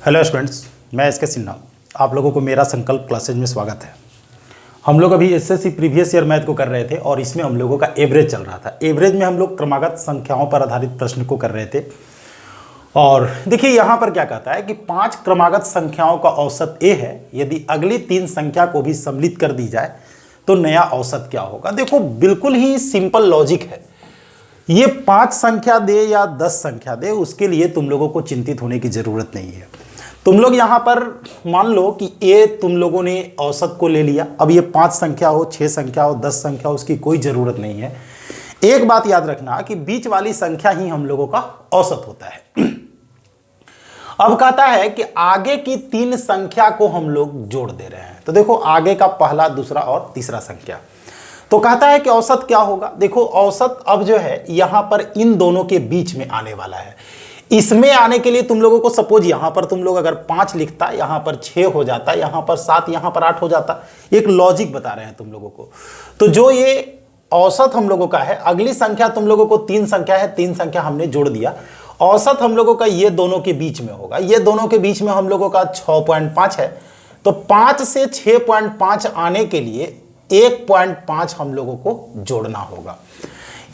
Hello students, मैं S के सिन्हा। आप लोगों को मेरा संकल्प क्लासेज में स्वागत है। हम लोग अभी एसएससी प्रीवियस ईयर मैथ को कर रहे थे और इसमें हम लोगों का एवरेज चल रहा था। एवरेज में हम लोग क्रमागत संख्याओं पर आधारित प्रश्न को कर रहे थे। और देखिए यहाँ पर क्या कहता है कि 5 क्रमागत संख्याओं का औसत ए है। यदि अगली 3 संख्या को भी सम्मिलित कर दी जाए तो नया औसत क्या होगा। देखो बिल्कुल ही सिंपल लॉजिक है। ये 5 संख्या दे या 10 संख्या दे, उसके लिए तुम लोगों को चिंतित होने की जरूरत नहीं है। तुम लोग यहां पर मान लो कि ए तुम लोगों ने औसत को ले लिया। अब ये 5 संख्या हो, 6 संख्या हो, 10 संख्या हो, उसकी कोई जरूरत नहीं है। एक बात याद रखना कि बीच वाली संख्या ही हम लोगों का औसत होता है। अब कहता है कि आगे की 3 संख्या को हम लोग जोड़ दे रहे हैं। तो देखो आगे का पहला, दूसरा और तीसरा संख्या। तो कहता है कि औसत क्या होगा। देखो औसत अब जो है यहां पर इन दोनों के बीच में आने वाला है। इसमें आने के लिए तुम लोगों को सपोज यहां पर तुम लोग अगर 5 लिखता, यहां पर 6 हो जाता, यहां पर 7, यहां पर 8 हो जाता। एक लॉजिक बता रहे हैं तुम लोगों को। तो जो ये औसत हम लोगों का है, अगली संख्या तुम लोगों को 3 संख्या है, 3 संख्या हमने जोड़ दिया। औसत हम लोगों का ये दोनों के बीच में होगा। ये दोनों के बीच में हम लोगों का 6.5 है। तो 5 से 6.5 आने के लिए 1.5 हम लोगों को जोड़ना होगा।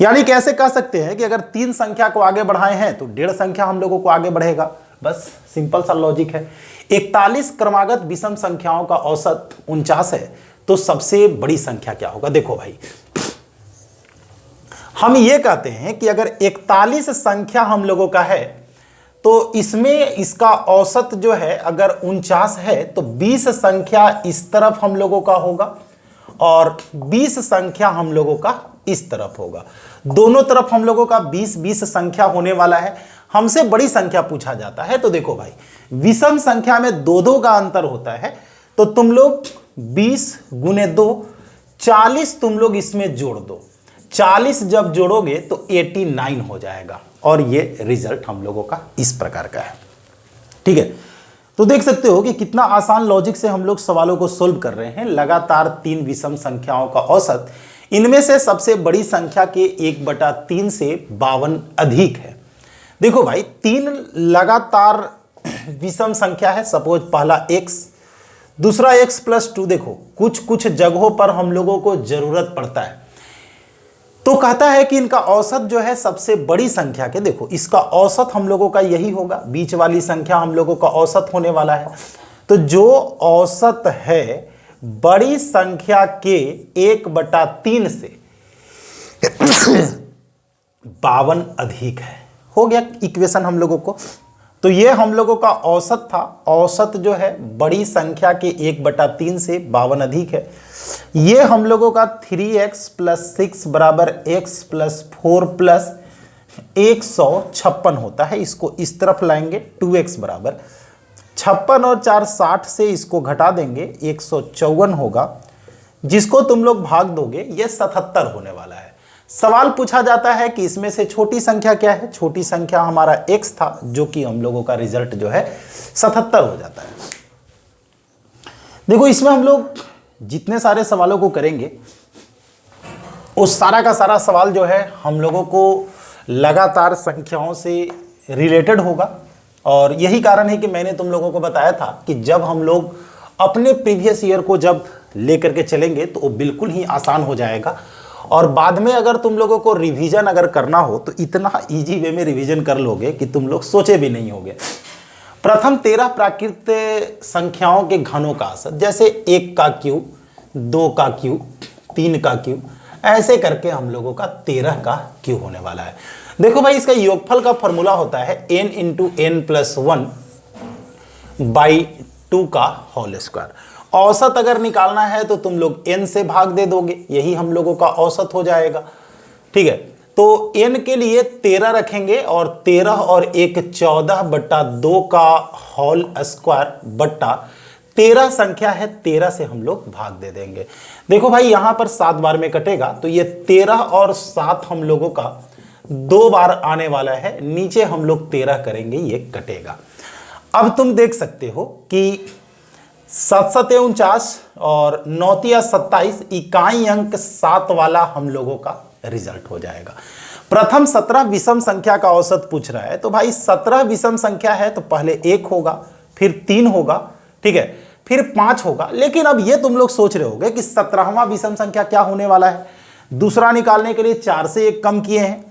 यानी कैसे कह सकते हैं कि अगर 3 संख्या को आगे बढ़ाए हैं तो 1.5 संख्या हम लोगों को आगे बढ़ेगा। बस सिंपल सा लॉजिक है। 41 क्रमागत विषम संख्याओं का औसत 49 है। तो सबसे बड़ी संख्या क्या होगा। देखो भाई, हम ये कहते हैं कि अगर 41 संख्या हम लोगों का है तो इसमें इसका औसत जो है अगर 49 है तो 20 संख्या इस तरफ हम लोगों का होगा और 20 संख्या हम लोगों का इस तरफ होगा। दोनों तरफ हम लोगों का 20-20 संख्या होने वाला है। हमसे बड़ी संख्या पूछा जाता है। तो देखो भाई, विषम संख्या में 2-2 का अंतर होता है। तो तुम लोग 20 गुने 2 40 तुम लोग इसमें जोड़ दो। 40 जब जोड़ोगे तो 89 हो जाएगा। और ये रिजल्ट हम लोगों का इस प्रकार का है। ठीक है, तो देख सकते हो कि कितना आसान लॉजिक से हम लोग सवालों को सोल्व कर रहे हैं। लगातार 3 विषम संख्याओं का औसत, इनमें से सबसे बड़ी संख्या के 1/3 से 52 अधिक है। देखो भाई, 3 लगातार विषम संख्या है। सपोज पहला x, दूसरा x + 2। देखो कुछ कुछ जगहों पर हम लोगों को जरूरत पड़ता है। तो कहता है कि इनका औसत जो है सबसे बड़ी संख्या के, देखो इसका औसत हम लोगों का यही होगा। बीच वाली संख्या हम लोगों का औसत होने वाला है। तो जो औसत है बड़ी संख्या के 1/3 से 52 अधिक है। हो गया इक्वेशन हम लोगों को। तो ये हम लोगों का औसत था। औसत जो है बड़ी संख्या के 1/3 से 52 अधिक है। ये हम लोगों का 3x + 6 = x + 4 + 156 होता है। इसको इस तरफ लाएंगे, 2x = 56 और 4 60 से इसको घटा देंगे, 154 होगा। जिसको तुम लोग भाग दोगे ये 77 होने वाला है। सवाल पूछा जाता है कि इसमें से छोटी संख्या क्या है। छोटी संख्या हमारा x था, जो कि हम लोगों का रिजल्ट जो है 77 हो जाता है। देखो इसमें हम लोग जितने सारे सवालों को करेंगे उस सारा का सारा सवाल जो है हम लोगों को लगातार संख्याओं से रिलेटेड होगा। और यही कारण है कि मैंने तुम लोगों को बताया था कि जब हम लोग अपने प्रीवियस ईयर को जब लेकर के चलेंगे तो वो बिल्कुल ही आसान हो जाएगा। और बाद में अगर तुम लोगों को रिवीजन अगर करना हो तो इतना इजी वे में रिवीजन कर लोगे कि तुम लोग सोचे भी नहीं होगे। प्रथम 13 प्राकृत संख्याओं के घनों का औसत, जैसे 1 का क्यूब, 2 का क्यूब, 3 का क्यूब, ऐसे करके हम लोगों का 13 का क्यूब होने वाला है। देखो भाई, इसका योगफल का फॉर्मूला होता है n × n + 1/2 का होल स्क्वायर। औसत अगर निकालना है तो तुम लोग n से भाग दे दोगे, यही हम लोगों का औसत हो जाएगा। ठीक है, तो n के लिए 13 रखेंगे और 13 और 1 14/2 का होल स्क्वायर बट्टा 13 संख्या है, 13 से हम लोग भाग दे देंगे। देखो भाई, यहां पर 7 बार में कटेगा तो ये 13 और 7 हम लोगों का 2 बार आने वाला है। नीचे हम लोग 13 करेंगे, ये कटेगा। अब तुम देख सकते हो कि 7 × 49 और 9 × 27 इकाई अंक 7 वाला हम लोगों का रिजल्ट हो जाएगा। प्रथम 17 विषम संख्या का औसत पूछ रहा है। तो भाई 17 विषम संख्या है तो पहले 1 होगा, फिर 3 होगा, ठीक है, फिर 5 होगा। लेकिन अब ये तुम लोग सोच रहे होगे कि 17वां विषम संख्या क्या होने वाला है। दूसरा निकालने के लिए 4 से 1 कम किए हैं,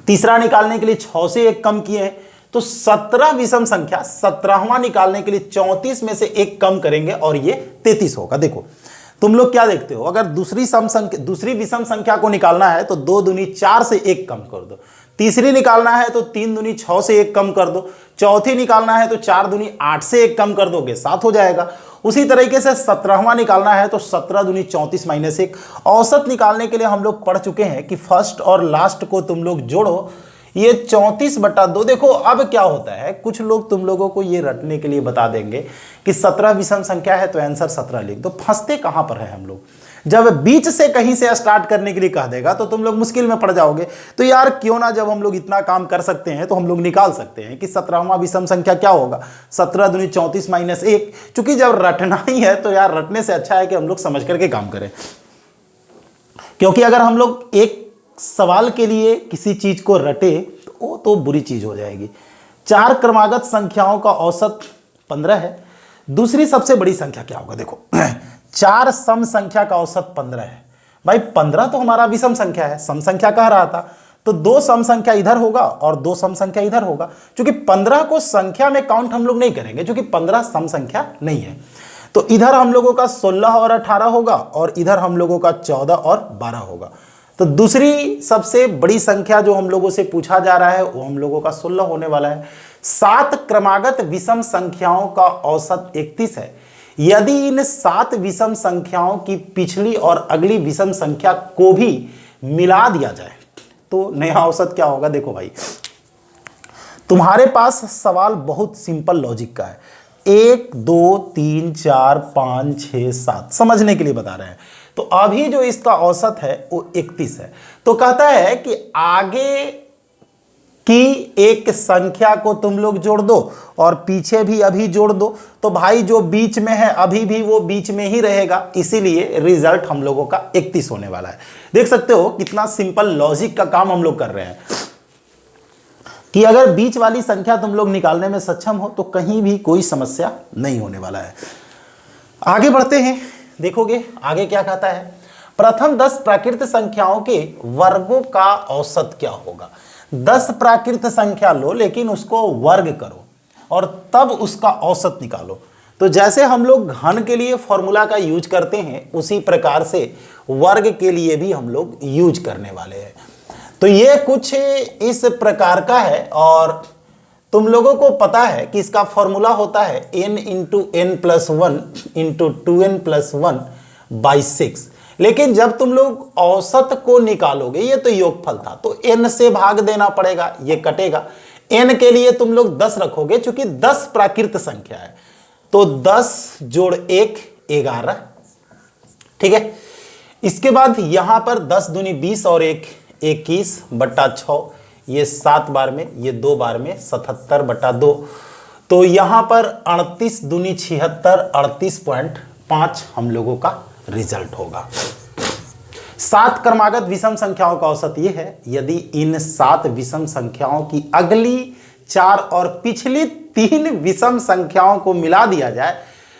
तीसरा निकालने के लिए 6 से 1 कम किए हैं, तो 17 विषम संख्या 17वां निकालने के लिए 34 में से 1 कम करेंगे और ये 33 होगा। देखो तुम लोग क्या देखते हो, अगर दूसरी विषम संख्या को निकालना है तो 2 दूनी 4 से 1 कम कर दो, तीसरी निकालना है तो 3 दूनी 6 से 1 कम कर दो, चौथी निकालना है तो 4 दूनी 8 से 1 कम कर दोगे, 7 हो जाएगा। उसी तरीके से 17वां निकालना है तो 17 दूनी 34 माइनस 1। औसत निकालने के लिए हम लोग पढ़ चुके हैं कि फर्स्ट और लास्ट को तुम लोग जोड़ो, ये 34/2। देखो अब क्या होता है, कुछ लोग तुम लोगों को ये रटने के लिए बता देंगे कि 17 विषम संख्या है तो आंसर 17 लिख दो। फंसते कहां पर है हम लोग, जब बीच से कहीं से स्टार्ट करने के लिए कह देगा तो तुम लोग मुश्किल में पड़ जाओगे। तो यार क्यों ना, जब हम लोग इतना काम कर सकते हैं तो हम लोग निकाल सकते हैं कि 17वां विषम संख्या क्या होगा, 17 दूनी 34 माइनस 1। चूंकि जब रटना ही है तो यार रटने से अच्छा है कि हम लोग समझ करके काम करें, क्योंकि अगर हम लोग एक सवाल के लिए किसी चीज को रटे तो वो तो बुरी चीज हो जाएगी। 4 क्रमागत संख्याओं का औसत 15 है। दूसरी सबसे बड़ी संख्या क्या होगा, देखो 4 सम संख्या का औसत 15 है। भाई 15 तो हमारा विषम संख्या है, सम संख्या कह रहा था, तो 2 सम संख्या इधर होगा और 2 सम संख्या इधर होगा। क्योंकि 15 को संख्या में काउंट हम लोग नहीं करेंगे, क्योंकि 15 सम संख्या नहीं है। तो इधर हम लोगों का 16 और 18 होगा और इधर हम लोगों का 14 और 12 होगा। तो दूसरी सबसे बड़ी संख्या जो हम लोगों से पूछा जा रहा है वो हम लोगों का 16 होने वाला है। 7 क्रमागत विषम संख्याओं का औसत 31 है। यदि इन 7 विषम संख्याओं की पिछली और अगली विषम संख्या को भी मिला दिया जाए तो नया औसत क्या होगा। देखो भाई, तुम्हारे पास सवाल बहुत सिंपल लॉजिक का है, 1 2 3 4 5 6 7 समझने के लिए बता रहे हैं। तो अभी जो इसका औसत है वो 31 है। तो कहता है कि आगे की एक संख्या को तुम लोग जोड़ दो और पीछे भी अभी जोड़ दो, तो भाई जो बीच में है अभी भी वो बीच में ही रहेगा, इसीलिए रिजल्ट हम लोगों का 31 होने वाला है। देख सकते हो कितना सिंपल लॉजिक का काम हम लोग कर रहे हैं कि अगर बीच वाली संख्या तुम लोग निकालने में सक्षम हो तो कहीं भी कोई समस्या नहीं होने वाला है। आगे बढ़ते हैं, देखोगे आगे क्या कहता है। प्रथम 10 प्राकृत संख्याओं के वर्गों का औसत क्या होगा। 10 प्राकृत संख्या लो लेकिन उसको वर्ग करो और तब उसका औसत निकालो। तो जैसे हम लोग घन के लिए फॉर्मूला का यूज करते हैं उसी प्रकार से वर्ग के लिए भी हम लोग यूज करने वाले हैं। तो ये कुछ इस प्रकार का है और तुम लोगों को पता है कि इसका फॉर्मूला होता है n into n plus 1 into 2n plus 1 by 6। लेकिन जब तुम लोग औसत को निकालोगे, ये तो योगफल था, तो n से भाग देना पड़ेगा, ये कटेगा। n के लिए तुम लोग 10 रखोगे, चूंकि 10 प्राकृत संख्या है तो 10 जोड़ 1 11, ठीक है। इसके बाद यहां पर 10 दूनी 20 और 1 21/6, ये 7 बार में, ये 2 बार में 77/2। तो यहां पर 38 दूनी 76, 38.5 हम लोगों का रिजल्ट होगा। 7 क्रमागत विषम संख्याओं का औसत ये है, यदि इन 7 विषम संख्याओं की अगली 4 और पिछली 3 विषम संख्याओं को मिला दिया जाए।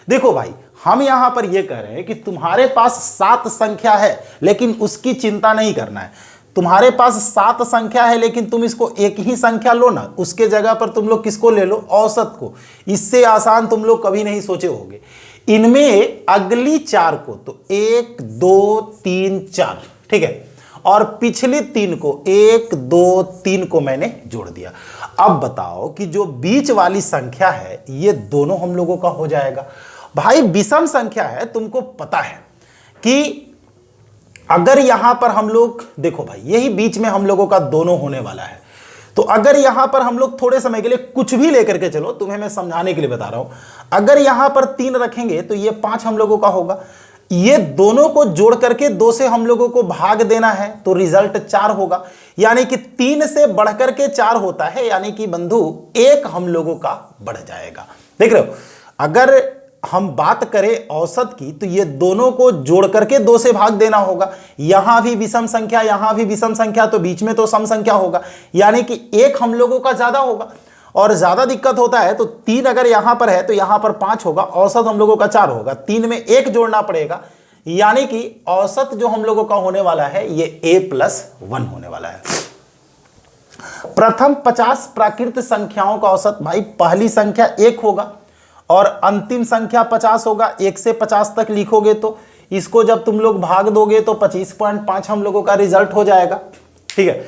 देखो भाई, हम यहां पर यह कह रहे हैं कि तुम्हारे पास 7 संख्या है लेकिन उसकी चिंता नहीं करना है। तुम्हारे पास 7 संख्या है लेकिन तुम इसको एक ही संख्या लो ना, उसके जगह पर तुम लोग किसको ले लो, औसत को। इससे आसान तुम लोग कभी नहीं सोचे होंगे। इनमें अगली 4 को तो 1 2 3 4, ठीक है, और पिछली 3 को 1 2 3 को मैंने जोड़ दिया। अब बताओ कि जो बीच वाली संख्या है ये दोनों हम लोगों का हो जाएगा। भाई विषम संख्या है, तुमको पता है कि अगर यहां पर हम लोग देखो भाई, यही बीच में हम लोगों का दोनों होने वाला है। तो अगर यहां पर हम लोग थोड़े समय के लिए कुछ भी लेकर के चलो, तुम्हें मैं समझाने के लिए बता रहा हूं, अगर यहां पर 3 रखेंगे तो ये 5 हम लोगों का होगा। ये दोनों को जोड़ करके 2 से हम लोगों को भाग देना है तो रिजल्ट 4 होगा। यानी कि 3 से बढ़कर के 4 होता है, यानी कि बंधु 1 हम लोगों का बढ़ जाएगा। देख रहे हो, अगर हम बात करें औसत की तो ये दोनों को जोड़ करके 2 से भाग देना होगा। यहां भी विषम संख्या, यहां भी विषम संख्या, तो बीच में तो सम संख्या होगा, यानी कि 1 हम लोगों का ज्यादा होगा। और ज्यादा दिक्कत होता है तो 3 अगर यहां पर है तो यहां पर 5 होगा, औसत हम लोगों का 4 होगा, 3 में 1 जोड़ना पड़ेगा, यानी कि औसत जो हम लोगों का होने वाला है ये a+1 होने वाला है। प्रथम 50 प्राकृत संख्याओं का औसत, भाई पहली संख्या 1 होगा और अंतिम संख्या 50 होगा। 1 से 50 तक लिखोगे तो इसको जब तुम लोग भाग दोगे तो 25.5 हम लोगों का रिजल्ट हो जाएगा। ठीक है,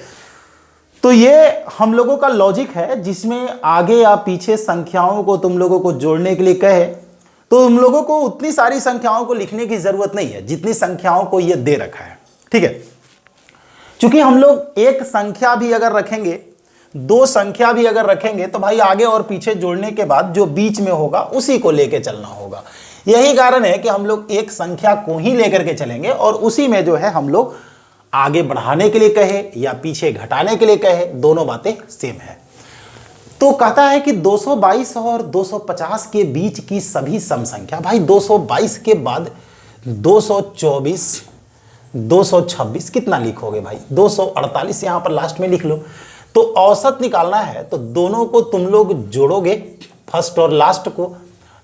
तो ये हम लोगों का लॉजिक है जिसमें आगे या पीछे संख्याओं को तुम लोगों को जोड़ने के लिए कहे तो तुम लोगों को उतनी सारी संख्याओं को लिखने की जरूरत नहीं है जितनी संख्याओं को ये दे रखा है। ठीक है, क्योंकि हम लोग एक संख्या भी अगर रखेंगे, 2 संख्या भी अगर रखेंगे तो भाई आगे और पीछे जोड़ने के बाद जो बीच में होगा उसी को लेके चलना होगा। यही कारण है कि हम लोग एक संख्या को ही लेकर के चलेंगे और उसी में जो है हम लोग आगे बढ़ाने के लिए कहे या पीछे घटाने के लिए कहे, दोनों बातें सेम है। तो कहता है कि 222 और 250 के बीच की सभी सम संख्या, भाई 222 के बाद 224, 226 कितना लिखोगे भाई, 248 यहां पर लास्ट में लिख लो। तो औसत निकालना है तो दोनों को तुम लोग जोड़ोगे, फर्स्ट और लास्ट को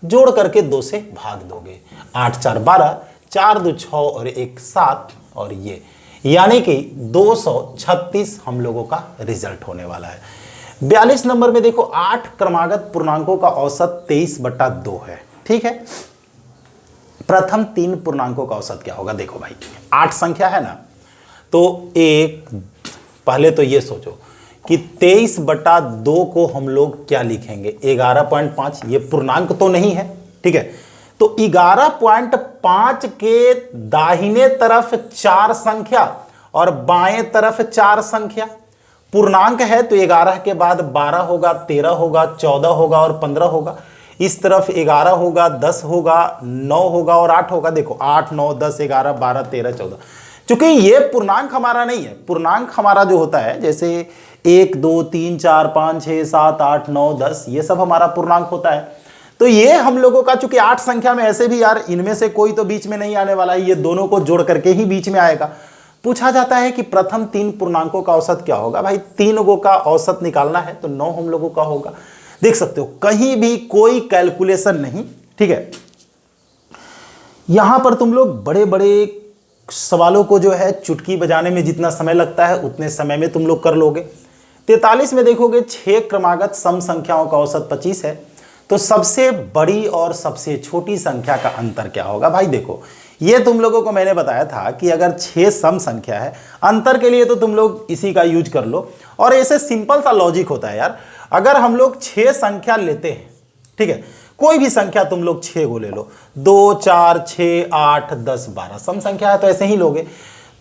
जोड़ करके 2 से भाग दोगे। 8 4 12, 4 2 6 और 1 7 और ये, यानी कि 236 हम लोगों का रिजल्ट होने वाला है। 42 नंबर में देखो 8 क्रमागत पूर्णांकों का औसत 23/2 है। ठीक है, प्रथम 3 पूर्णांकों का औसत क्या होगा, देखो भाई 8 संख्या है ना, तो एक पहले तो ये सोचो कि 23/2 को हम लोग क्या लिखेंगे, 11.5, ये पूर्णांक तो नहीं है। ठीक है, तो 11.5 के दाहिने तरफ 4 संख्या और बाएं तरफ 4 संख्या, पूर्णांक है तो 11 के बाद 12 होगा, 13 होगा, 14 होगा और 15 होगा। इस तरफ 11 होगा, 10 होगा, 9 होगा और 8 होगा। देखो 8 9 10 11 12 13 14, क्योंकि ये पूर्णांक हमारा नहीं है। पूर्णांक हमारा जो होता है जैसे 1 2 3 4 5 6 7 8 9 10, ये सब हमारा पूर्णांक होता है। तो ये हम लोगों का चूंकि 8 संख्या में ऐसे भी यार इनमें से कोई तो बीच में नहीं आने वाला है, ये दोनों को जोड़ करके ही बीच में आएगा। पूछा जाता है कि प्रथम 3 पूर्णांकों का औसत क्या होगा, भाई 3 गो का औसत निकालना है तो 9 हम लोगों का होगा। देख सकते हो कहीं भी कोई कैलकुलेशन नहीं। ठीक है, यहां पर तुम लोग बड़े बड़े सवालों को जो है चुटकी बजाने में जितना समय लगता है उतने समय में तुम लोग कर लोगे। 43 में देखोगे 6 क्रमागत सम संख्याओं का औसत 25 है, तो सबसे बड़ी और सबसे छोटी संख्या का अंतर क्या होगा। भाई देखो ये तुम लोगों को मैंने बताया था कि अगर 6 सम संख्या है, अंतर के लिए तो तुम लोग इसी का यूज कर लो। और ऐसे सिंपल सा लॉजिक होता है यार, अगर हम लोग 6 संख्या लेते हैं, ठीक है, कोई भी संख्या तुम लोग 6 को ले लो, 2 4 6 8 10 12 सम संख्या है तो ऐसे ही लोगे।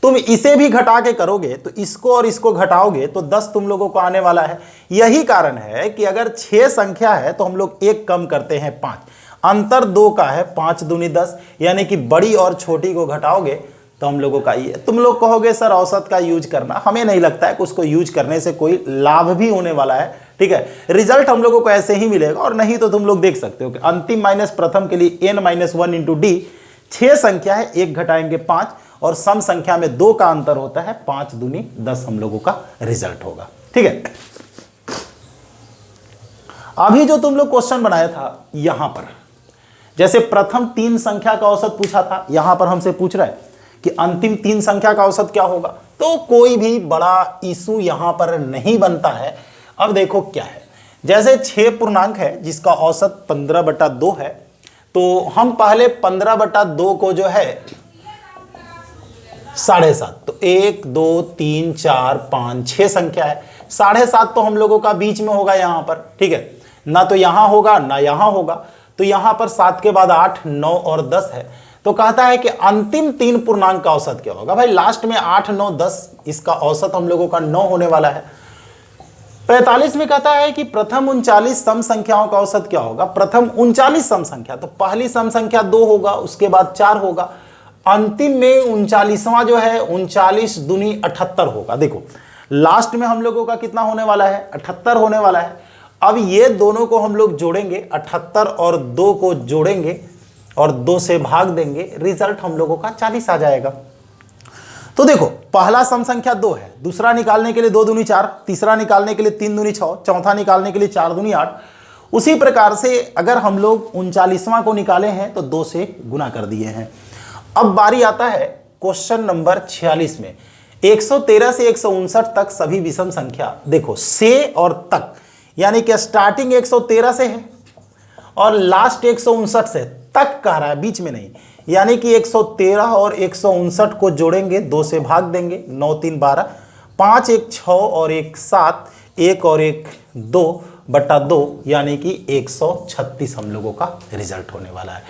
तुम इसे भी घटा के करोगे तो इसको और इसको घटाओगे तो 10 तुम लोगों को आने वाला है। यही कारण है कि अगर 6 संख्या है तो हम लोग 1 कम करते हैं 5, अंतर 2 का है, 5 दूनी 10, यानी कि बड़ी और छोटी को घटाओगे तो हम लोगों का ये। तुम लोग कहोगे सर औसत का यूज करना, हमें नहीं लगता है कि उसको यूज करने से कोई लाभ भी होने वाला है। ठीक है, रिजल्ट हम लोगों को ऐसे ही मिलेगा। और नहीं तो तुम लोग देख सकते हो कि अंतिम माइनस प्रथम के लिए n-1 इंटू डी, 6 संख्या है, 1 घटाएंगे 5 और सम संख्या में 2 का अंतर होता है, 5 दूनी 10 हम लोगों का रिजल्ट होगा। ठीक है, अभी जो तुम लोग क्वेश्चन बनाया था यहां पर, जैसे प्रथम 3 संख्या का औसत पूछा था, यहां पर हमसे पूछ रहा है कि अंतिम 3 संख्या का औसत क्या होगा, तो कोई भी बड़ा इशू यहां पर नहीं बनता है। अब देखो क्या है, जैसे 6 पूर्णांक है जिसका औसत 15/2 है, तो हम पहले 15/2 को जो है 7.5, तो 1 2 3 4 5 6 संख्या है, 7.5 तो हम लोगों का बीच में होगा यहां पर। ठीक है, ना तो यहां होगा ना यहां होगा, तो यहां पर 7 के बाद 8 9 और 10 है। तो कहता है कि अंतिम 3 पूर्णांक का औसत क्या होगा। भाई लास्ट में 8 9 10, इसका औसत हम लोगों का 9 होने वाला है। 45 में कहता है कि प्रथम 39 सम संख्याओं का औसत क्या होगा। प्रथम 39 सम संख्या, तो पहली सम संख्या 2 होगा, उसके बाद 4 होगा, अंतिम में 39वां जो है 39 दूनी 78 होगा। देखो लास्ट में हम लोगों का कितना होने वाला है, 78 होने वाला है। अब ये दोनों को हम लोग जोड़ेंगे, 78 और 2 को जोड़ेंगे और 2 से भाग देंगे, रिजल्ट हम लोगों का 40 आ जाएगा। तो देखो पहला सम संख्या 2 है, दूसरा निकालने के लिए 2 दूनी 4, तीसरा निकालने के लिए 3 दूनी 6, चौथा निकालने के लिए 4 दूनी 8। उसी प्रकार से अगर हम लोग 39वां को निकाले हैं तो 2 से गुना कर दिए हैं। अब बारी आता है क्वेश्चन नंबर 46 में। 113 से 159 तक सभी विषम संख्या, देखो से और तक, यानी कि स्टार्टिंग 113 से है और लास्ट 159 से, तक कह रहा है, बीच में नहीं। यानी कि 113 और 159 को जोड़ेंगे, 2 से भाग देंगे, 9 3 12, 5 1 6 और 1 7, 1 और 1 2 बटा 2, यानी कि 136 हम लोगों का रिजल्ट होने वाला है।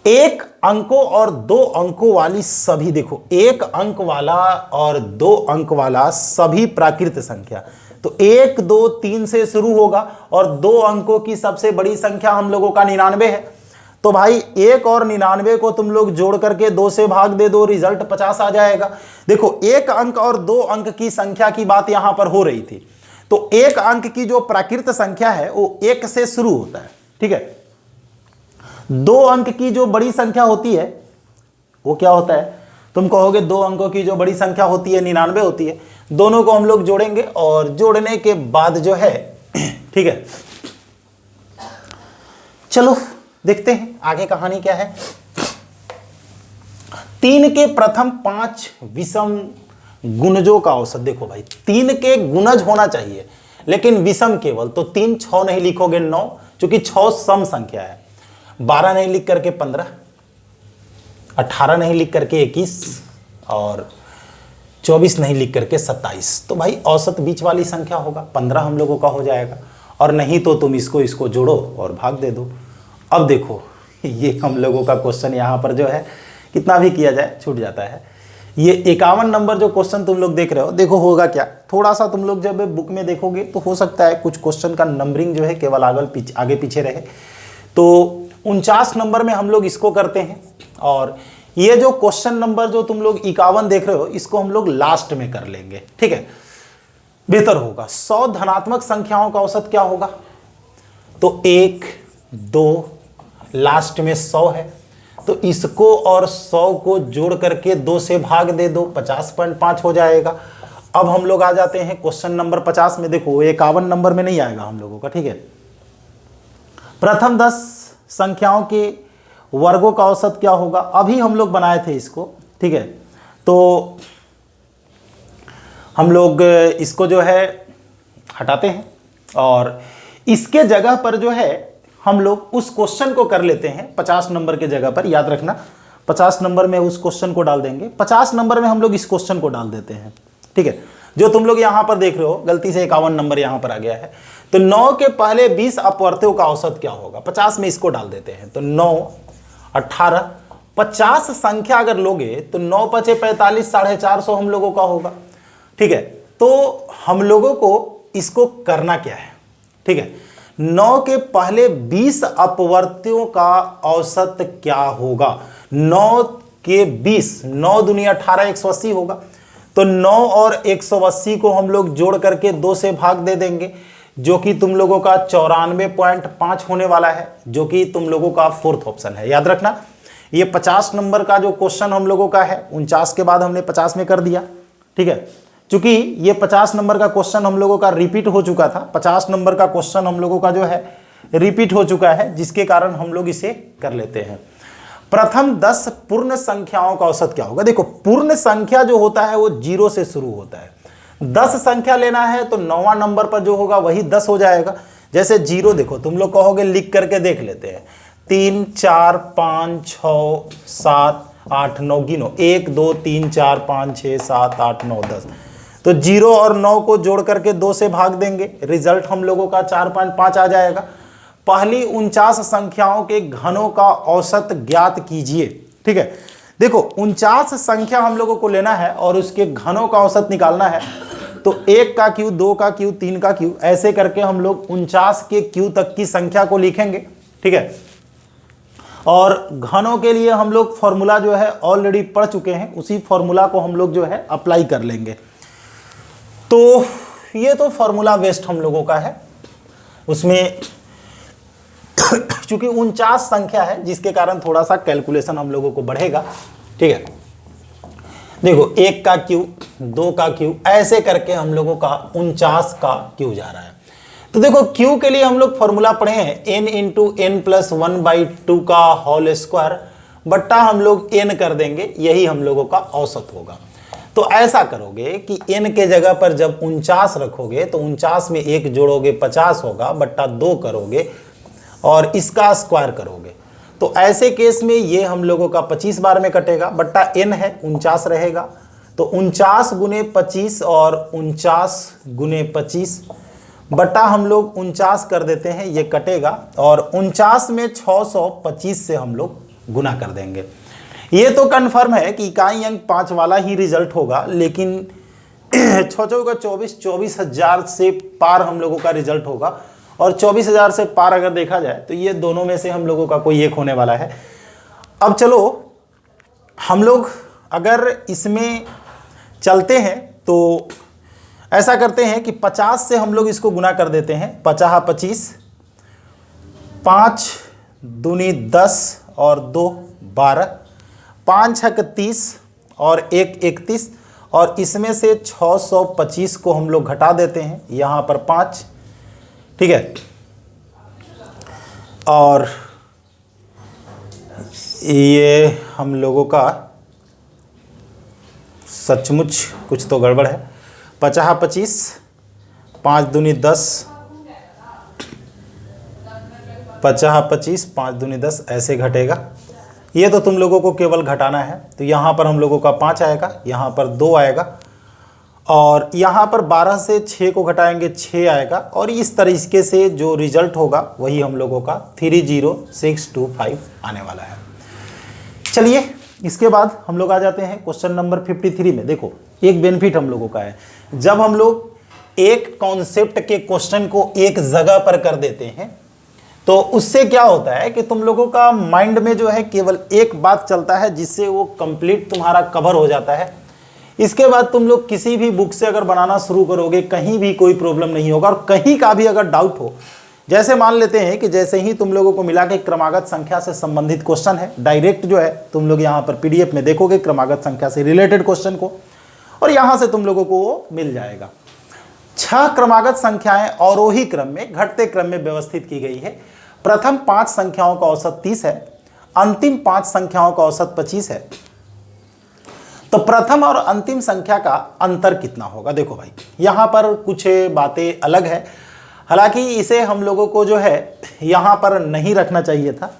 एक अंकों और 2 अंकों वाली सभी, देखो 1 अंक वाला और 2 अंक वाला सभी प्राकृत संख्या, तो 1 2 3 से शुरू होगा और 2 अंकों की सबसे बड़ी संख्या हम लोगों का 99 है। तो भाई 1 और 99 को तुम लोग जोड़ करके 2 से भाग दे दो, रिजल्ट 50 आ जाएगा। देखो 1 अंक और 2 अंक की संख्या की बात यहां पर हो रही थी, तो 1 अंक की जो प्राकृत संख्या है वो 1 से शुरू होता है, ठीक है। 2 अंक की जो बड़ी संख्या होती है वो क्या होता है, तुम कहोगे 2 अंकों की जो बड़ी संख्या होती है 99 होती है। दोनों को हम लोग जोड़ेंगे और जोड़ने के बाद जो है, ठीक है, चलो देखते हैं आगे कहानी क्या है। 3 के प्रथम 5 विषम गुणजों का औसत, देखो भाई 3 के गुणज होना चाहिए लेकिन विषम केवल, तो 3 6 नहीं लिखोगे 9, क्योंकि 6 सम संख्या है। 12 नहीं लिख करके 15, 18 नहीं लिख करके 21 और 24 नहीं लिख करके 27। तो भाई औसत बीच वाली संख्या होगा, 15 हम लोगों का हो जाएगा। और नहीं तो तुम इसको जोड़ो और भाग दे दो। अब देखो ये हम लोगों का क्वेश्चन यहाँ पर जो है कितना भी किया जाए छूट जाता है। ये 51 नंबर जो क्वेश्चन तुम लोग देख रहे हो, देखो होगा क्या, थोड़ा सा तुम लोग जब बुक में देखोगे तो हो सकता है कुछ क्वेश्चन का नंबरिंग जो है केवल आगे पीछे रहे। तो 49 नंबर में हम लोग इसको करते हैं और ये जो क्वेश्चन नंबर जो तुम लोग 51 देख रहे हो इसको हम लोग लास्ट में कर लेंगे, ठीक है, बेहतर होगा। 100 धनात्मक संख्याओं का औसत क्या होगा, तो 1 2 लास्ट में 100 है, तो इसको और 100 को जोड़ करके 2 से भाग दे दो, 50.5 हो जाएगा। अब हम लोग आ जाते हैं क्वेश्चन नंबर 50 में। देखो 51 नंबर में नहीं आएगा हम लोगों का, ठीक है। प्रथम 10 संख्याओं के वर्गों का औसत क्या होगा, अभी हम लोग बनाए थे इसको, ठीक है। तो हम लोग इसको जो है हटाते हैं और इसके जगह पर जो है हम लोग उस क्वेश्चन को कर लेते हैं 50 नंबर के जगह पर। याद रखना 50 नंबर में उस क्वेश्चन को डाल देंगे, 50 नंबर में हम लोग इस क्वेश्चन को डाल देते हैं, ठीक है। जो तुम लोग यहां पर देख रहे हो गलती से 51 नंबर यहां पर आ गया है। तो 9 के पहले 20 अपवर्त्यों का औसत क्या होगा, 50 में इसको डाल देते हैं। तो 9 18 50 संख्या अगर लोगे तो 9 5 45 450 हम लोगों का होगा, ठीक है। तो हम लोगों को इसको करना क्या है, ठीक है। 9 के पहले 20 अपवर्त्यों का औसत क्या होगा, 9 के 20, 9 दूनी 18 180 होगा। तो 9 और 180 को हम लोग जोड़ करके 2 से भाग दे देंगे, जो कि तुम लोगों का 94.5 होने वाला है, जो कि तुम लोगों का 4th ऑप्शन है। याद रखना ये 50 नंबर का जो क्वेश्चन हम लोगों का है 49 के बाद हमने 50 में कर दिया, ठीक है। चूंकि ये 50 नंबर का क्वेश्चन हम लोगों का रिपीट हो चुका था, 50 नंबर का क्वेश्चन हम लोगों का जो है रिपीट हो चुका है, जिसके कारण हम लोग इसे कर लेते हैं। प्रथम 10 पूर्ण संख्याओं का औसत क्या होगा। देखो पूर्ण संख्या जो होता है वो 0 से शुरू होता है। 10 संख्या लेना है तो 9वां नंबर पर जो होगा वही 10 हो जाएगा। जैसे 0 देखो तुम लोग कहोगे लिख करके देख लेते हैं, 3 4 5 6 7 8 9 गिनो, 1 2 3 4 5 6 7 8 9 10। तो 0 और 9 को जोड़ करके 2 से भाग देंगे, रिजल्ट हम लोगों का 4.5 आ जाएगा। पहली 49 संख्याओं के घनों का औसत ज्ञात कीजिए, ठीक है। देखो 49 संख्या हम लोगों को लेना है और उसके घनों का औसत निकालना है। तो 1 का क्यू, 2 का क्यू, 3 का क्यू, ऐसे करके हम लोग 49 के क्यू तक की संख्या को लिखेंगे, ठीक है। और घनों के लिए हम लोग फॉर्मूला जो है ऑलरेडी पढ़ चुके हैं, उसी फॉर्मूला को हम लोग जो है अप्लाई कर लेंगे। तो ये तो फॉर्मूला बेस्ड हम लोगों का है, उसमें चूंकि 49 संख्या है जिसके कारण थोड़ा सा कैलकुलेशन हम लोगों को बढ़ेगा, ठीक है। देखो 1 का क्यू, 2 का क्यू, ऐसे करके हम लोगों का 49 का क्यू जा रहा है। तो देखो क्यू के लिए हम लोग फॉर्मूला पढ़े हैं n इंटू एन प्लस 1/2 का होल स्क्वायर बट्टा हम लोग n कर देंगे, यही हम लोगों का औसत होगा। तो ऐसा करोगे कि n के जगह पर जब 49 रखोगे तो 49 में 1 जोड़ोगे 50 होगा, बट्टा 2 करोगे और इसका स्क्वायर करोगे। तो ऐसे केस में ये हम लोगों का 25 बार में कटेगा, बट्टा n है 49 रहेगा। तो 49 गुने 25 और 49 गुने 25 बट्टा हम लोग 49 कर देते हैं, ये कटेगा और 49 में 625 से हम लोग गुना कर देंगे। ये तो कन्फर्म है कि इकाई अंक 5 वाला ही रिजल्ट होगा, लेकिन 6 चौका 24, 24,000 से पार हम लोगों का रिजल्ट होगा। और 24,000 से पार अगर देखा जाए तो ये दोनों में से हम लोगों का कोई एक होने वाला है। अब चलो हम लोग अगर इसमें चलते हैं तो ऐसा करते हैं कि 50 से हम लोग इसको गुना कर देते हैं। 50 25, 5 दूनी 10 और 2 12, 5 छक 30 और 1 31 और इसमें से 625 को हम लोग घटा देते हैं, यहाँ पर 5, ठीक है। और ये हम लोगों का सचमुच कुछ तो गड़बड़ है। 50 25, 5 दूनी 10, 50 25, 5 दूनी 10 ऐसे घटेगा। ये तो तुम लोगों को केवल घटाना है। तो यहाँ पर हम लोगों का 5 आएगा, यहाँ पर 2 आएगा और यहाँ पर 12 से 6 को घटाएंगे 6 आएगा और इस तरीके से जो रिजल्ट होगा वही हम लोगों का 30625 आने वाला है। चलिए इसके बाद हम लोग आ जाते हैं क्वेश्चन नंबर 53 में। देखो एक बेनिफिट हम लोगों का है, जब हम लोग एक कॉन्सेप्ट के क्वेश्चन को एक जगह पर कर देते हैं तो उससे क्या होता है कि तुम लोगों का माइंड में जो है केवल एक बात चलता है, जिससे वो कंप्लीट तुम्हारा कवर हो जाता है। इसके बाद तुम लोग किसी भी बुक से अगर बनाना शुरू करोगे कहीं भी कोई प्रॉब्लम नहीं होगा। और कहीं का भी अगर डाउट हो, जैसे मान लेते हैं कि जैसे ही तुम लोगों को मिला कि क्रमागत संख्या से संबंधित क्वेश्चन है, डायरेक्ट जो है तुम लोग यहाँ पर पीडीएफ में देखोगे क्रमागत संख्या से रिलेटेड क्वेश्चन को और यहाँ से तुम लोगों को वो मिल जाएगा। 6 क्रमागत संख्याएं अवरोही क्रम में घटते क्रम में व्यवस्थित की गई है। प्रथम 5 संख्याओं का औसत 30 है, अंतिम 5 संख्याओं का औसत 25 है। तो प्रथम और अंतिम संख्या का अंतर कितना होगा? देखो भाई यहाँ पर कुछ बातें अलग है, हालांकि इसे हम लोगों को जो है यहाँ पर नहीं रखना चाहिए था,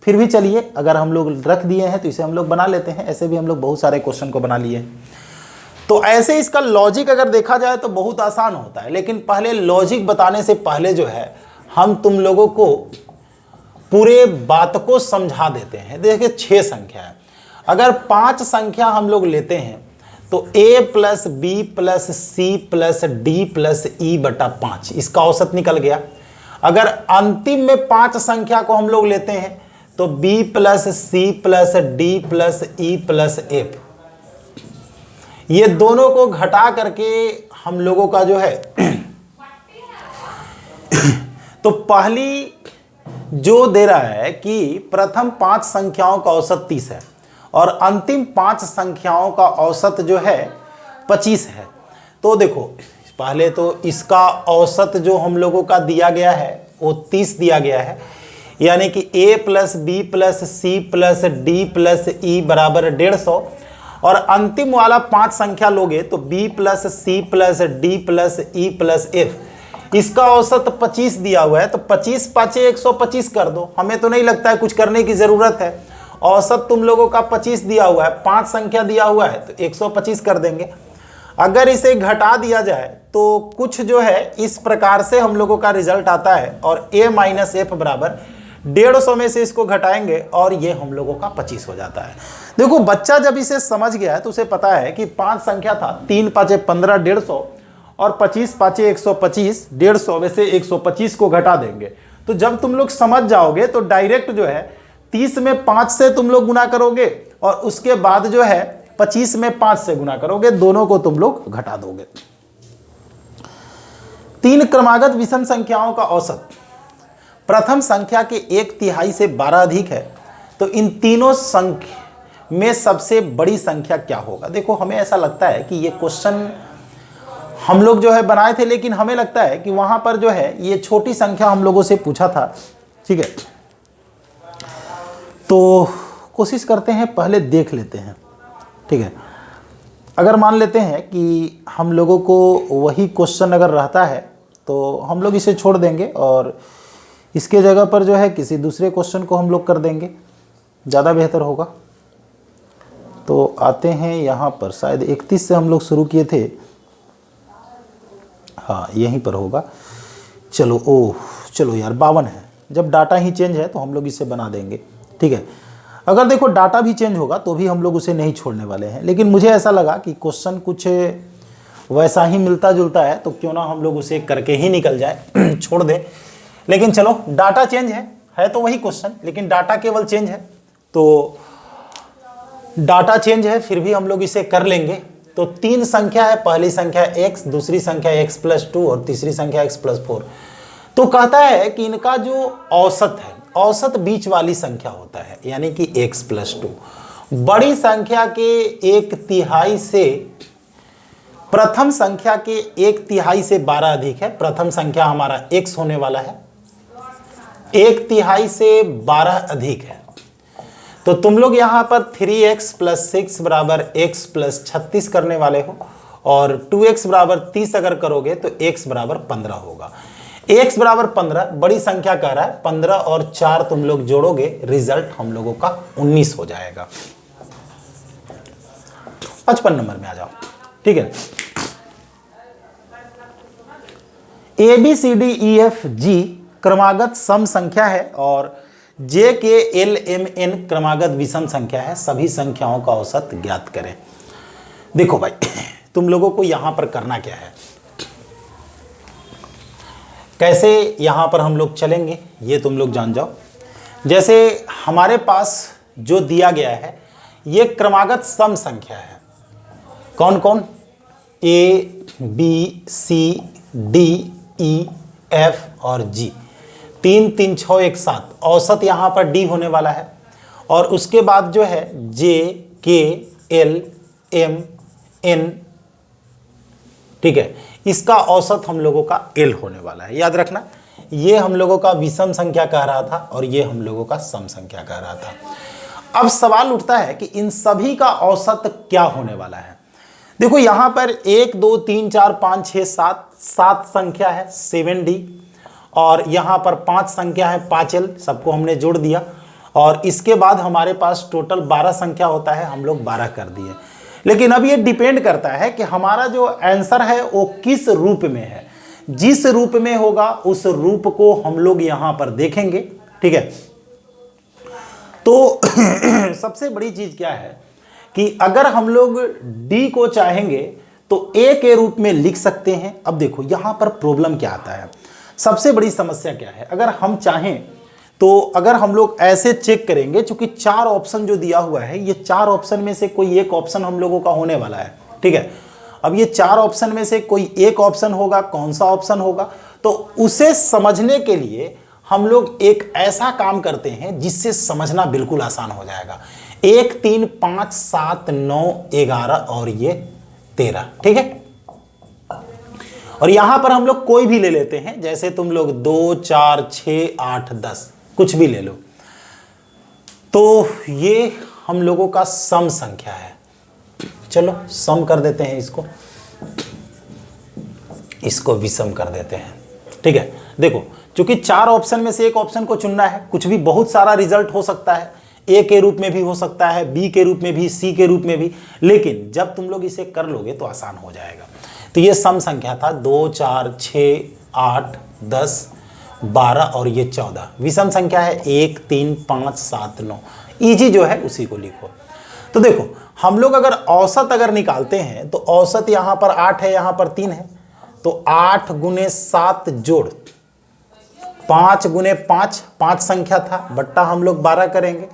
फिर भी चलिए अगर हम लोग रख दिए हैं तो इसे हम लोग बना लेते हैं। ऐसे भी हम लोग बहुत सारे क्वेश्चन को बना लिए हैं। तो ऐसे इसका लॉजिक अगर देखा जाए तो बहुत आसान होता है, लेकिन पहले लॉजिक बताने से पहले जो है हम तुम लोगों को पूरे बात को समझा देते हैं। देखिए 6 संख्या है, अगर 5 संख्या हम लोग लेते हैं तो a plus B plus C plus D plus E बटा 5 इसका औसत निकल गया। अगर अंतिम में 5 संख्या को हम लोग लेते हैं तो b plus C plus D plus E plus F, ये दोनों को घटा करके हम लोगों का जो है तो पहली जो दे रहा है कि प्रथम 5 संख्याओं का औसत 30 है और अंतिम 5 संख्याओं का औसत जो है 25 है। तो देखो पहले तो इसका औसत जो हम लोगों का दिया गया है वो 30 दिया गया है, यानी कि a plus B plus C plus D plus E बराबर 150 और अंतिम वाला 5 संख्या लोगे तो b plus C plus D plus E plus F, इसका औसत 25 दिया हुआ है। तो 25 पाँचे 125 कर दो, हमें तो नहीं लगता है कुछ करने की ज़रूरत है। औसत तुम लोगों का 25 दिया हुआ है, 5 संख्या दिया हुआ है तो 125 कर देंगे। अगर इसे घटा दिया जाए तो कुछ जो है इस प्रकार से हम लोगों का रिजल्ट आता है और a माइनस एफ बराबर 150 में से इसको घटाएंगे और ये हम लोगों का 25 हो जाता है। देखो बच्चा जब इसे समझ गया है तो उसे पता है कि 5 संख्या था, 3 पाँचे 15 150 और 25 पाँचे 125, 150 में से 125 को घटा देंगे। तो जब तुम लोग समझ जाओगे तो डायरेक्ट जो है 30 में 5 से तुम लोग गुना करोगे और उसके बाद जो है 25 में 5 से गुना करोगे, दोनों को तुम लोग घटा दोगे। 3 क्रमागत विषम संख्याओं का औसत प्रथम संख्या के 1/3 से 12 अधिक है, तो इन तीनों संख्या में सबसे बड़ी संख्या क्या होगा। देखो हमें ऐसा लगता है कि ये क्वेश्चन हम लोग जो है बनाए थे, लेकिन हमें लगता है कि वहां पर जो है ये छोटी संख्या हम लोगों से पूछा था। ठीक है, तो कोशिश करते हैं, पहले देख लेते हैं। ठीक है, अगर मान लेते हैं कि हम लोगों को वही क्वेश्चन अगर रहता है तो हम लोग इसे छोड़ देंगे और इसके जगह पर जो है किसी दूसरे क्वेश्चन को हम लोग कर देंगे, ज़्यादा बेहतर होगा। तो आते हैं यहाँ पर, शायद 31 से हम लोग शुरू किए थे, हाँ यहीं पर होगा। चलो चलो यार 52 है, जब डाटा ही चेंज है तो हम लोग इसे बना देंगे। ठीक है, अगर देखो डाटा भी चेंज होगा तो भी हम लोग उसे नहीं छोड़ने वाले हैं, लेकिन मुझे ऐसा लगा कि क्वेश्चन कुछ वैसा ही मिलता जुलता है तो क्यों ना हम लोग उसे करके ही निकल जाए छोड़ दे। लेकिन चलो डाटा चेंज है तो वही क्वेश्चन, लेकिन डाटा केवल चेंज है, तो डाटा चेंज है फिर भी हम लोग इसे कर लेंगे। तो 3 संख्या है, पहली संख्या x, दूसरी संख्या x+2 और तीसरी संख्या x+4। तो कहता है कि इनका जो औसत है, औसत बीच वाली संख्या होता है, यानी कि x+2 बड़ी संख्या के 1/3 से प्रथम संख्या के 1/3 से 12 अधिक है। प्रथम संख्या हमारा x होने वाला है, 1/3 से 12 अधिक है। तो तुम लोग यहां पर 3x + 6 = x + 36 करने वाले हो, और 2x = 30 अगर करोगे तो x = 15 होगा। x = 15 बड़ी संख्या कह रहा है, 15 और 4 तुम लोग जोड़ोगे, रिजल्ट हम लोगों का 19 हो जाएगा। 55 नंबर में आ जाओ। ठीक है, ABCDEFG क्रमागत सम संख्या है और JKLMN क्रमागत विषम संख्या है। सभी संख्याओं का औसत ज्ञात करें। देखो भाई तुम लोगों को यहां पर करना क्या है, कैसे यहां पर हम लोग चलेंगे ये तुम लोग जान जाओ। जैसे हमारे पास जो दिया गया है ये क्रमागत सम संख्या है। कौन कौन? A B C D E F और G, 3 3 6 1 7। औसत यहाँ पर D होने वाला है, और उसके बाद जो है J K L M N, ठीक है, इसका औसत हम लोगों का L होने वाला है। याद रखना, ये हम लोगों का विषम संख्या कह रहा था और ये हम लोगों का सम संख्या कह रहा था। अब सवाल उठता है कि इन सभी का औसत क्या होने वाला है। देखो यहां पर 1 2 3 4 5 6 7 7 संख्या है 7D, और यहां पर 5 संख्या है 5L, सबको हमने जोड़ दिया, और इसके बाद हमारे पास टोटल 12 संख्या होता है, हम लोग 12 कर दिए। लेकिन अब ये डिपेंड करता है कि हमारा जो आंसर है वो किस रूप में है। जिस रूप में होगा उस रूप को हम लोग यहां पर देखेंगे। ठीक है, तो सबसे बड़ी चीज क्या है कि अगर हम लोग D को चाहेंगे तो A के रूप में लिख सकते हैं। अब देखो यहां पर प्रॉब्लम क्या आता है, सबसे बड़ी समस्या क्या है। अगर हम चाहें तो अगर हम लोग ऐसे चेक करेंगे, चूंकि 4 ऑप्शन जो दिया हुआ है, ये 4 ऑप्शन में से कोई एक ऑप्शन हम लोगों का होने वाला है। ठीक है, अब ये 4 ऑप्शन में से कोई एक ऑप्शन होगा, कौन सा ऑप्शन होगा, तो उसे समझने के लिए हम लोग एक ऐसा काम करते हैं जिससे समझना बिल्कुल आसान हो जाएगा। 1 3 5 7 9 11 और ये 13। ठीक है, और यहां पर हम लोग कोई भी ले लेते हैं, जैसे तुम लोग 2 4 6 8 10 कुछ भी ले लो। तो ये हम लोगों का सम संख्या है। चलो सम कर देते हैं, इसको विषम कर देते हैं। ठीक है, देखो चूंकि 4 ऑप्शन में से एक ऑप्शन को चुनना है, कुछ भी बहुत सारा रिजल्ट हो सकता है, A के रूप में भी हो सकता है, B के रूप में भी, C के रूप में भी, लेकिन जब तुम लोग इसे कर लोगे तो आसान हो जाएगा। तो ये सम संख्या था 2 4 6 8 10 12 और ये 14। विषम संख्या है 1 3 5 7 9। इजी जो है उसी को लिखो। तो देखो हम लोग अगर औसत निकालते हैं तो औसत यहाँ पर 8 है, यहाँ पर 3 है, तो 8 × 7 जोड़ 5 × 5, 5 संख्या था, बट्टा हम लोग 12 करेंगे।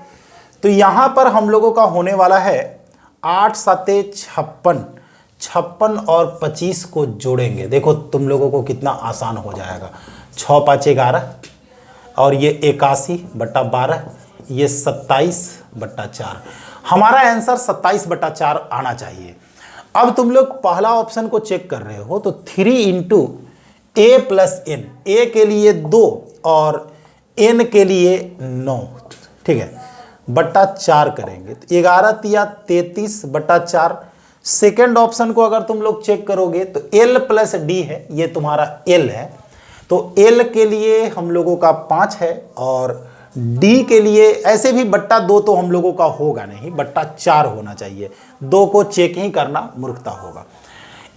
तो यहाँ पर हम लोगों का होने वाला है 8 7 56, 56 और 25 को जोड़ेंगे। देखो तुम लोगों को कितना आसान हो जाएगा। 6 5 11 और ये 81 बट्टा 12, ये 27 बट्टा 4। हमारा आंसर 27/4 आना चाहिए। अब तुम लोग पहला ऑप्शन को चेक कर रहे हो तो 3 इंटू ए प्लस एन, ए के लिए 2 और एन के लिए 9, ठीक है, बट्टा 4 करेंगे तो 11 तिया 33/4। सेकेंड ऑप्शन को अगर तुम लोग चेक करोगे तो एल प्लस डी है, ये तुम्हारा एल है, तो एल के लिए हम लोगों का 5 है और डी के लिए ऐसे भी बट्टा 2 तो हम लोगों का होगा नहीं, बट्टा 4 होना चाहिए, 2 को चेक ही करना मूर्खता होगा।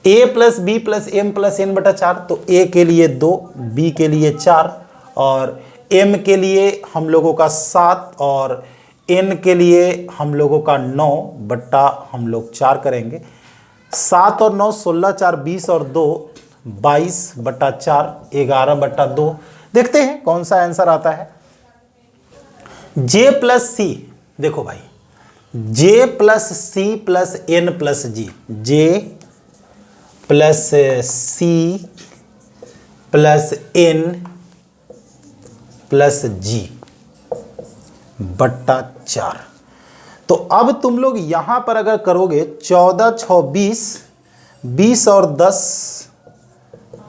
A plus B plus M plus N बटा 4, तो ए के लिए 2, बी के लिए 4 और एम के लिए हम लोगों का 7 और एन के लिए हम लोगों का 9 बट्टा हम लोग 4 करेंगे। 7 और 9 16, 4 20 और 2 22/4, 11/2। देखते हैं कौन सा आंसर आता है। जे प्लस सी, देखो भाई, J plus C plus N plus G, J plus C plus N plus G बट्टा 4। तो अब तुम लोग यहां पर अगर करोगे 14 6 20, 20 और 10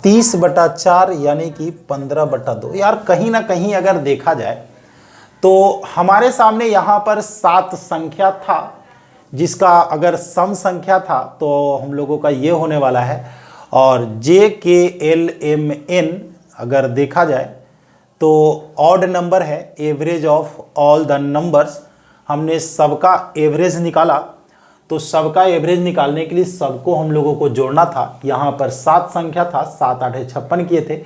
30/4 यानी कि 15/2। यार कहीं ना कहीं अगर देखा जाए तो हमारे सामने यहाँ पर 7 संख्या था, जिसका अगर सम संख्या था तो हम लोगों का ये होने वाला है, और जे के एल एम एन अगर देखा जाए तो ऑड नंबर है, average of all the numbers. हमने सबका एवरेज निकाला, तो सबका एवरेज निकालने के लिए सबको हम लोगों को जोड़ना था। यहाँ पर 7 संख्या था, 7 8 56 किए थे।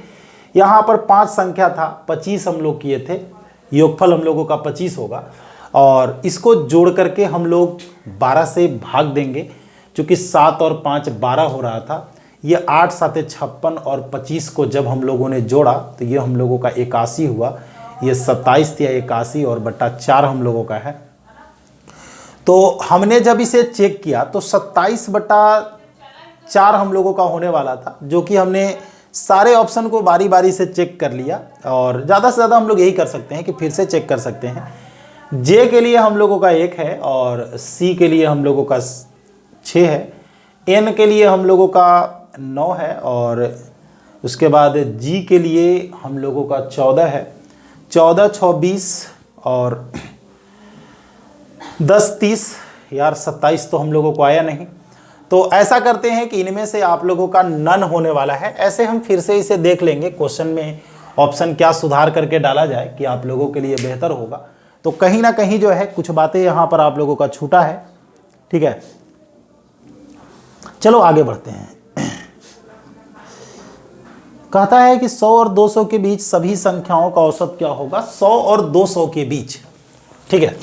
यहाँ पर 5 संख्या था, 25 हम लोग किए थे, योगफल हम लोगों का 25 होगा, और इसको जोड़ करके हम लोग 12 से भाग देंगे, क्योंकि 7 और 5 12 हो रहा था। ये 8 7 56 और 25 को जब हम लोगों ने जोड़ा तो ये हम लोगों का 81 हुआ। ये 27 या 81 और बट्टा 4 हम लोगों का है। तो हमने जब इसे चेक किया तो 27/4 हम लोगों का होने वाला था, जो कि हमने सारे ऑप्शन को बारी बारी से चेक कर लिया, और ज़्यादा से ज़्यादा हम लोग यही कर सकते हैं कि फिर से चेक कर सकते हैं। जे के लिए हम लोगों का 1 है और सी के लिए हम लोगों का 6 है, एन के लिए हम लोगों का 9 है, और उसके बाद जी के लिए हम लोगों का 14 है। 14 6 20 और 10 30, यार 27 तो हम लोगों को आया नहीं। तो ऐसा करते हैं कि इनमें से आप लोगों का नन होने वाला है। ऐसे हम फिर से इसे देख लेंगे क्वेश्चन में ऑप्शन क्या सुधार करके डाला जाए कि आप लोगों के लिए बेहतर होगा। तो कहीं ना कहीं जो है कुछ बातें यहाँ पर आप लोगों का छूटा है, ठीक है। चलो आगे बढ़ते हैं। कहता है कि 100 और 200 के बीच सभी संख्याओं का औसत क्या होगा। 100 और 200 के बीच, ठीक है,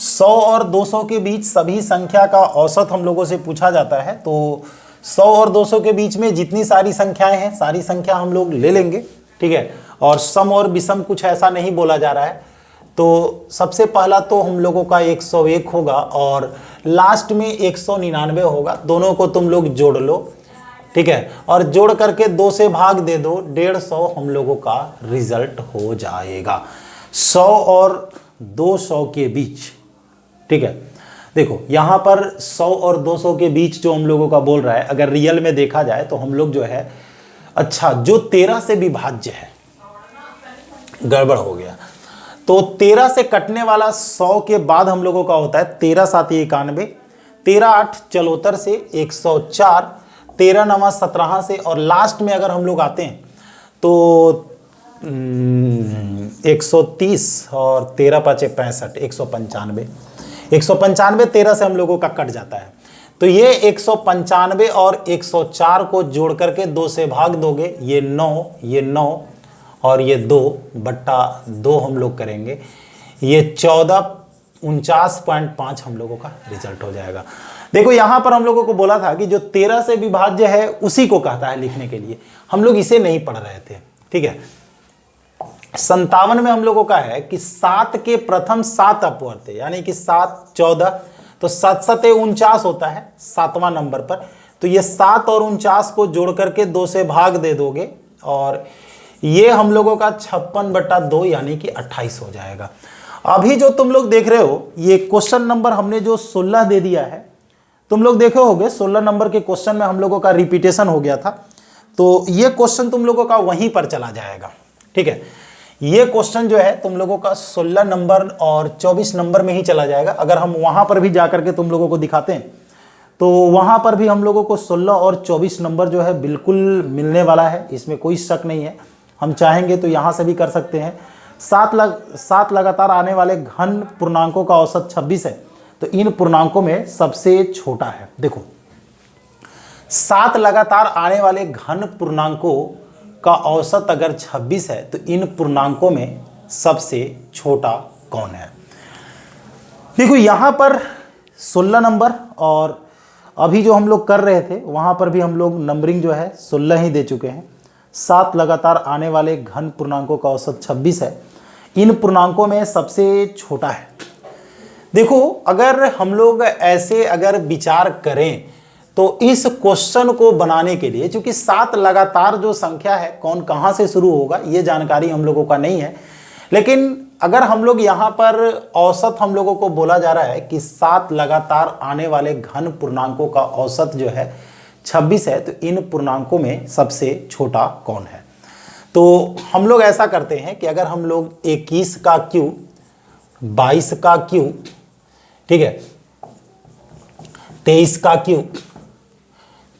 100 और 200 के बीच सभी संख्या का औसत हम लोगों से पूछा जाता है। तो 100 और 200 के बीच में जितनी सारी संख्याएं हैं, सारी संख्या हम लोग ले लेंगे, ठीक है, और सम और विषम कुछ ऐसा नहीं बोला जा रहा है। तो सबसे पहला तो हम लोगों का 101 होगा और लास्ट में 199 होगा। दोनों को तुम लोग जोड़ लो, ठीक है, और जोड़ करके 2 से भाग दे दो, 150 हम लोगों का रिजल्ट हो जाएगा। 100 और 200 के बीच, ठीक है। देखो यहाँ पर 100 और 200 के बीच जो हम लोगों का बोल रहा है, अगर रियल में देखा जाए तो हम लोग जो है, अच्छा, जो 13 से विभाज्य है, गड़बड़ हो गया। तो 13 से कटने वाला 100 के बाद हम लोगों का होता है 13 7 91, 13 8 74 से 104, 13 9 17 से, और लास्ट में अगर हम लोग आते हैं तो 130 और 13 5 65, 195, 195 13 से हम लोगों का कट जाता है। तो ये 195 और 104 को जोड़ करके 2 से भाग दोगे, ये 9 और ये 2/2 हम लोग करेंगे, ये 49.5 हम लोगों का रिजल्ट हो जाएगा। देखो यहाँ पर हम लोगों को बोला था कि जो 13 से विभाज्य है उसी को कहता है लिखने के लिए, हम लोग इसे नहीं पढ़ रहे थे, ठीक है। 57 में हम लोगों का है कि 7 के प्रथम 7 अपवर्त थे, यानी कि 7 14, तो 7 7 49 होता है 7वां नंबर पर। तो ये 7 और 49 को जोड़ करके 2 से भाग दे दोगे, और ये हम लोगों का 56/2 यानी कि 28 हो जाएगा। अभी जो तुम लोग देख रहे हो ये क्वेश्चन नंबर हमने जो 16 दे दिया है, तुम लोग देखे होगे 16 नंबर के क्वेश्चन में हम लोगों का रिपीटेशन हो गया था, तो ये क्वेश्चन तुम लोगों का वहीं पर चला जाएगा। ठीक है, ये क्वेश्चन जो है तुम लोगों का 16 नंबर और 24 नंबर में ही चला जाएगा। अगर हम वहां पर भी जाकर के तुम लोगों को दिखाते हैं तो वहां पर भी हम लोगों को 16 और 24 नंबर जो है बिल्कुल मिलने वाला है, इसमें कोई शक नहीं है। हम चाहेंगे तो यहां से भी कर सकते हैं। 7 लगातार आने वाले घन पूर्णांकों का औसत 26 है, तो इन पूर्णांकों में सबसे छोटा है। देखो 7 लगातार आने वाले घन पूर्णांकों का औसत अगर 26 है तो इन पूर्णांकों में सबसे छोटा कौन है। देखो यहां पर 16 नंबर और अभी जो हम लोग कर रहे थे वहां पर भी हम लोग नंबरिंग जो है 16 ही दे चुके हैं। 7 लगातार आने वाले घन पूर्णांकों का औसत 26 है, इन पूर्णांकों में सबसे छोटा है। देखो अगर हम लोग ऐसे अगर विचार करें तो इस क्वेश्चन को बनाने के लिए, चूंकि 7 लगातार जो संख्या है कौन कहां से शुरू होगा ये जानकारी हम लोगों का नहीं है, लेकिन अगर हम लोग यहां पर औसत हम लोगों को बोला जा रहा है कि 7 लगातार आने वाले घन पूर्णांकों का औसत जो है 26 है, तो इन पूर्णांकों में सबसे छोटा कौन है। तो हम लोग ऐसा करते हैं कि अगर हम लोग 21 का क्यूब, 22 का क्यूब, ठीक है, 23 का क्यूब,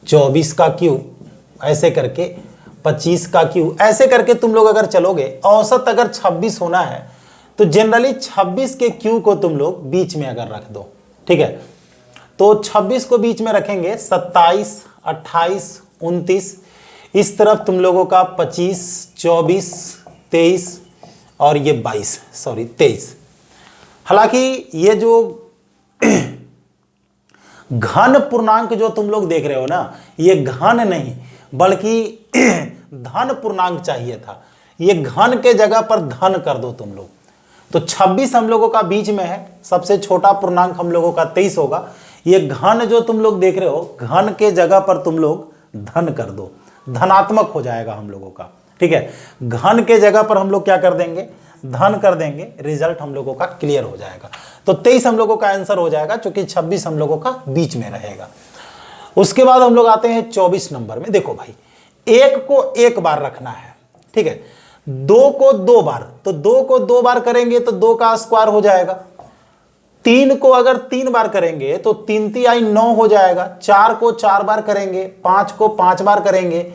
24 का क्यूब, ऐसे करके 25 का क्यूब, ऐसे करके तुम लोग अगर चलोगे, औसत अगर 26 होना है तो जनरली 26 के क्यूब को तुम लोग बीच में अगर रख दो, ठीक है, तो 26 को बीच में रखेंगे, 27, 28, 29, इस तरफ तुम लोगों का 25, 24, 23 और ये 23। हालांकि ये जो घन पूर्णांक जो तुम लोग देख रहे हो ना, ये घन नहीं बल्कि धन पूर्णांक चाहिए था, ये घन के जगह पर धन कर दो तुम लोग। तो 26 हम लोगों का बीच में है, सबसे छोटा पूर्णांक हम लोगों का 23 होगा। ये घन जो तुम लोग देख रहे हो, घन के जगह पर तुम लोग धन कर दो, धनात्मक हो जाएगा हम लोगों का। ठीक है, घन के जगह पर हम लोग क्या कर देंगे, धन कर देंगे, रिजल्ट हम लोगों का क्लियर हो जाएगा। तो 23 हम लोगों का आंसर हो जाएगा, क्योंकि 26 हम लोगों का बीच में रहेगा। उसके बाद हम लोग आते हैं 24 नंबर में। देखो भाई, 1 को 1 बार रखना है, ठीक है, 2 को 2 बार, तो 2 को 2 बार करेंगे तो 2 का स्क्वायर हो जाएगा। 3 को अगर 3 बार करेंगे तो 3 3 आई 9 हो जाएगा। 4 को 4 बार करेंगे, 5 को 5 बार करेंगे,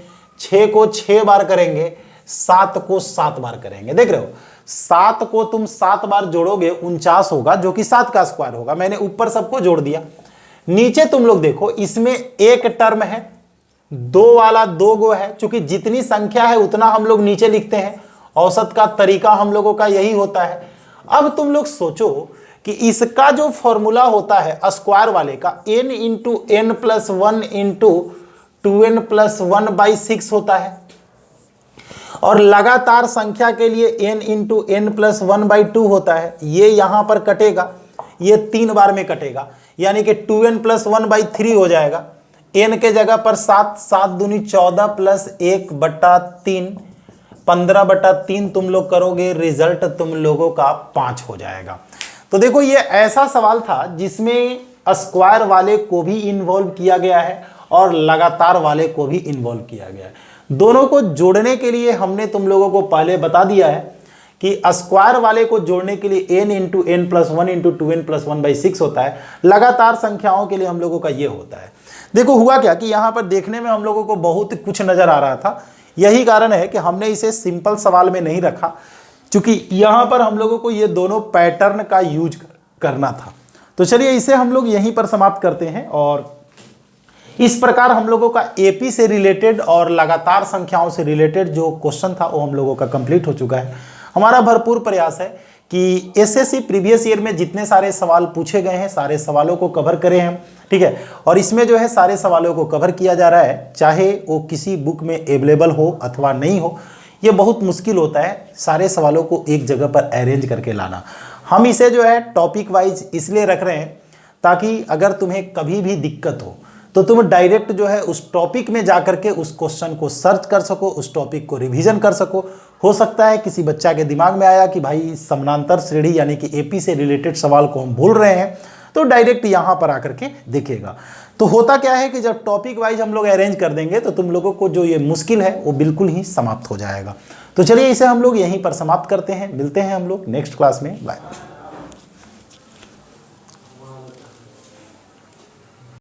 6 को 6 बार करेंगे, 7 को 7 बार करेंगे। देख रहे हो, 7 को तुम 7 बार जोड़ोगे 49 होगा, जो कि 7 का स्क्वायर होगा। मैंने ऊपर सबको जोड़ दिया। नीचे तुम लोग देखो, इसमें एक टर्म है, 2 वाला 2 गो है। चूंकि जितनी संख्या है उतना हम लोग नीचे लिखते हैं, औसत का तरीका हम लोगों का यही होता है। अब तुम लोग सोचो कि इसका जो फॉर्मूला होता है स्क्वायर वाले का, n into N plus 1 into 2n plus 1/6 होता है, और लगातार संख्या के लिए n इंटू एन प्लस 1/2 होता है। ये यहां पर कटेगा, ये 3 बार में कटेगा, यानी कि 2n प्लस 1/3 हो जाएगा। n के जगह पर 7, 7 दूनी 14 प्लस 1/3, 15/3 तुम लोग करोगे, रिजल्ट तुम लोगों का 5 हो जाएगा। तो देखो, ये ऐसा सवाल था जिसमें स्क्वायर वाले को भी इन्वॉल्व किया गया है और लगातार वाले को भी इन्वॉल्व किया गया है। दोनों को जोड़ने के लिए हमने तुम लोगों को पहले बता दिया है कि स्क्वायर वाले को जोड़ने के लिए n into N plus 1 into 2n plus 1/6 होता है। लगातार संख्याओं के लिए हम लोगों का ये होता है। देखो हुआ क्या कि यहाँ पर देखने में हम लोगों को बहुत कुछ नजर आ रहा था, यही कारण है कि हमने इसे सिंपल सवाल में नहीं रखा, क्योंकि यहाँ पर हम लोगों को ये दोनों पैटर्न का यूज करना था। तो चलिए इसे हम लोग यहीं पर समाप्त करते हैं, और इस प्रकार हम लोगों का एपी से रिलेटेड और लगातार संख्याओं से रिलेटेड जो क्वेश्चन था वो हम लोगों का कंप्लीट हो चुका है। हमारा भरपूर प्रयास है कि एसएससी प्रीवियस ईयर में जितने सारे सवाल पूछे गए हैं सारे सवालों को कवर करें हम, ठीक है, और इसमें जो है सारे सवालों को कवर किया जा रहा है, चाहे वो किसी बुक में अवेलेबल हो अथवा नहीं हो। ये बहुत मुश्किल होता है सारे सवालों को एक जगह पर अरेंज करके लाना। हम इसे जो है टॉपिक वाइज इसलिए रख रहे हैं ताकि अगर तुम्हें कभी भी दिक्कत हो तो तुम डायरेक्ट जो है उस टॉपिक में जा करके उस क्वेश्चन को सर्च कर सको, उस टॉपिक को रिवीजन कर सको। हो सकता है किसी बच्चा के दिमाग में आया कि भाई समानांतर श्रेणी यानी कि एपी से रिलेटेड सवाल को हम भूल रहे हैं, तो डायरेक्ट यहाँ पर आकर के देखेगा। तो होता क्या है कि जब टॉपिक वाइज हम लोग अरेंज कर देंगे तो तुम लोगों को जो ये मुश्किल है वो बिल्कुल ही समाप्त हो जाएगा। तो चलिए इसे हम लोग यहीं पर समाप्त करते हैं, मिलते हैं हम लोग नेक्स्ट क्लास में, बाय।